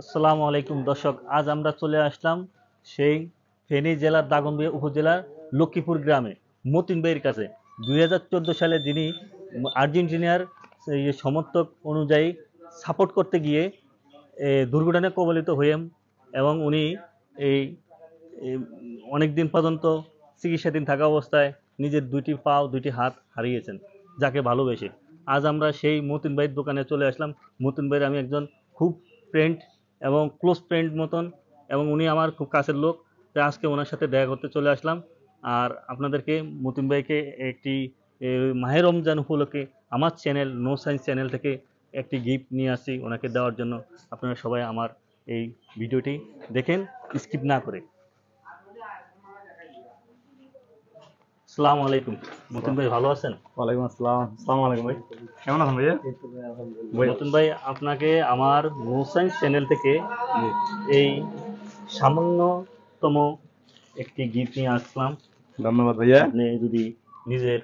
আসসালামু আলাইকুম দর্শক, আজ আমরা চলে আসলাম সেই ফেনী জেলার দাগনভূঞা উপজেলার লক্ষ্মীপুর গ্রামে মতিন ভাইয়ের কাছে। 2014 সালে যিনি আর্জেন্টিনার এই সমর্থক অনুযায়ী সাপোর্ট করতে গিয়ে দুর্ঘটনায় কবলিত হয়েন এবং উনি এই এই অনেক দিন পর্যন্ত চিকিৎসাধীন থাকা অবস্থায় নিজের দুইটি পা দুইটি হাত হারিয়েছেন, যাকে ভালোবেসে। আজ আমরা সেই মতিন ভাইয়ের দোকানে চলে আসলাম। মতিন ভাইয়ের আমি একজন খুব ফ্রেন্ড এবং ক্লোজ ফ্রেন্ড মতন, এবং উনি আমার খুব কাছের লোক। তাই আজকে ওনার সাথে দেখা করতে চলে আসলাম। আর আপনাদেরকে মতিন ভাইকে একটি মাহে রমজান উপলক্ষে আমার চ্যানেল নো সায়েন্স চ্যানেল থেকে একটি গিফট নিয়ে আসি ওনাকে দেওয়ার জন্য। আপনারা সবাই আমার এই ভিডিওটি দেখেন স্কিপ না করে। আসসালামু আলাইকুম মতিন ভাই, ভালো আছেন? ওয়ালাইকুম আসসালাম। আসসালামু আলাইকুম ভাই, কেমন আছেন ভাইয়া? মতিন ভাই, আপনাকে আমার নো সায়েন্স চ্যানেল থেকে এই সামান্যতম একটি গিফট নিয়ে আসলাম। ধন্যবাদ ভাইয়া। আপনি যদি নিজের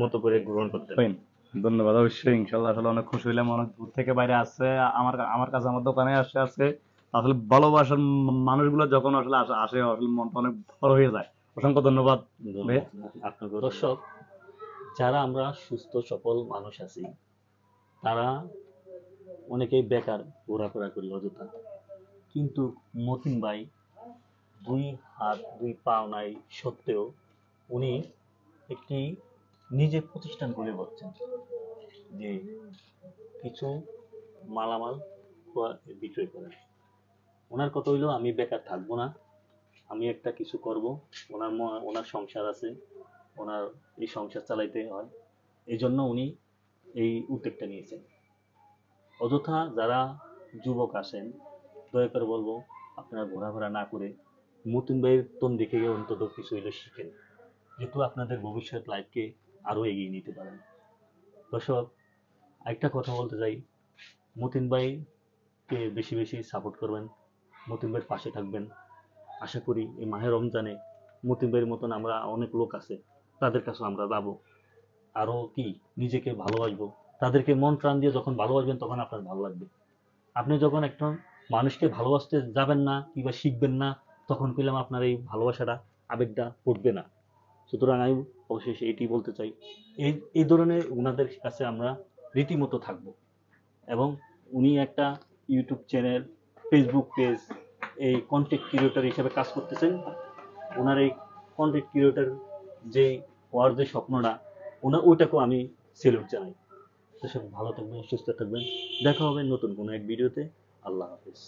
মতো করে গ্রহণ করতে পারেন। ধন্যবাদ, অবশ্যই ইনশাল্লাহ। আসলে অনেক খুশি হইলাম, অনেক দূর থেকে বাইরে আসছে আমার আমার কাছে, আমার দোকানে আসছে আসছে আসলে ভালোবাসার মানুষগুলো যখন আসলে আসে আসলে মনটা অনেক বড় হয়ে যায়। অসংখ্য ধন্যবাদ ভাইয়া। আপনাকে দর্শক, যারা আমরা সুস্থ সফল মানুষ আছি, তারা অনেকেই বেকার ঘোরাফেরা করি অযথা, কিন্তু মতিন ভাই দুই হাত দুই পা নাই সত্ত্বেও উনি একটি নিজে প্রতিষ্ঠান করে বলছেন যে কিছু মালামাল বিক্রয় করেন। ওনার কথা হইলো, আমি বেকার থাকবো না, আমি একটা কিছু করব। ওনার সংসার আছে, ওনার এই সংসার চালাইতে হয়, এই জন্য উনি এই উদ্যোগটা নিয়েছেন। অযথা যারা যুবক আসেন, দয়া করে বলবো আপনারা ঘোরাফেরা না করে মতিন ভাইয়ের তোন দেখে অন্তত কিছু হইলে শিখেন, যেহেতু আপনাদের ভবিষ্যৎ লাইফকে আরো এগিয়ে নিতে পারেন। দর্শক, একটা কথা বলতে চাই, মতিন ভাইকে বেশি বেশি সাপোর্ট করবেন, মতিন ভাইয়ের পাশে থাকবেন। আশা করি এই মাহে রমজানে মতিন ভাইয়ের মতন আমরা অনেক লোক আছে, তাদের কাছে আমরা যাবো, আরো কি নিজেকে ভালোবাসবো। তাদেরকে মন প্রাণ দিয়ে যখন ভালোবাসবেন তখন আপনার ভালো লাগবে। আপনি যখন একটা মানুষকে ভালোবাসতে যাবেন না কিংবা শিখবেন না, তখন পেলাম আপনার এই ভালোবাসাটা আবেগটা পড়বে না। সুতরাং আমি অবশেষে এটি বলতে চাই, এই এই ধরনের ওনাদের কাছে আমরা রীতিমতো থাকব। এবং উনি একটা ইউটিউব চ্যানেল, ফেসবুক পেজ, এই কন্টেন্ট ক্রিয়েটর হিসেবে কাজ করতেছেন। ওনার এই কন্টেন্ট ক্রিয়েটর যে হওয়ার যে স্বপ্নটা, ওইটাকেও আমি সেলুট জানাই। তো সব ভালো থাকবেন, সুস্থ থাকবেন, দেখা হবে নতুন কোনো এক ভিডিওতে। আল্লাহ হাফিজ।